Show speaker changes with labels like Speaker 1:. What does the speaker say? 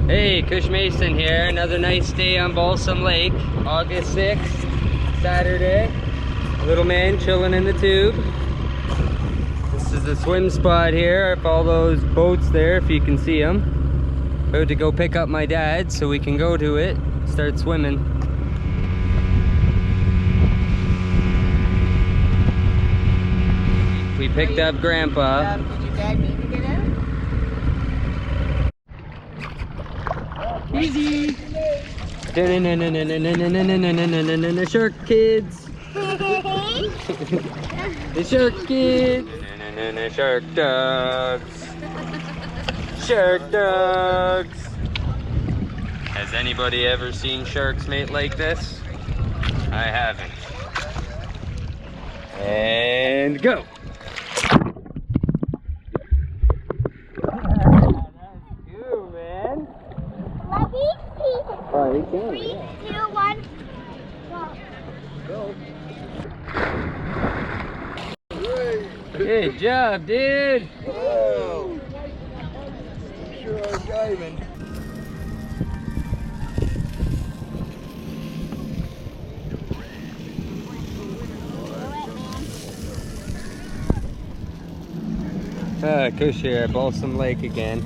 Speaker 1: Hey, Kush Mason here. Another nice day on Balsam Lake. August 6th, Saturday. Little man chilling in the tube. This is the swim spot here. If all those boats there, if you can see them. About to go pick up my dad so we can go to it, start swimming. We picked up Grandpa.
Speaker 2: Did your dad need to get out?
Speaker 1: Easy. Shark kids. The shark kids. Shark dogs. Shark dogs. Has anybody ever seen sharks mate like this? I haven't. And go. Oh, you can.
Speaker 2: 3, 2, 1, go.
Speaker 1: Good job, dude.
Speaker 3: Whoa. Sure are diving.
Speaker 1: Kush here at Balsam Lake again.